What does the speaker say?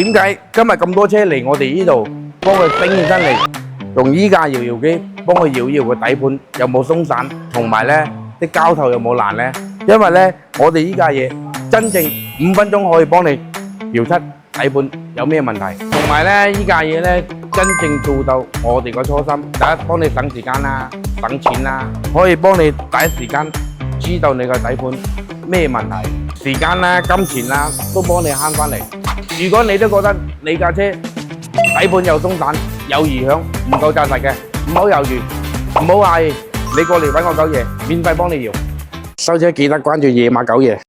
點解今日咁多車嚟我哋呢度幫佢頂起身嚟，用依架搖搖機幫佢搖搖個底盤有冇鬆散，同埋咧啲膠頭有冇爛咧？因為咧我哋依架嘢真正5分鐘可以幫你搖出底盤有咩問題，同埋咧依架嘢咧真正做到我哋個初心，第一幫你省時間啦、省錢啦，可以幫你第一時間知道你個底盤咩問題，時間啦、金錢啦都幫你慳翻嚟。如果你都覺得你架車底盤有鬆散、有異響、唔夠紮實嘅，唔好猶豫，唔好嗌，你過嚟揾我九爺，免費幫你搖。收車記得關注野馬九爺。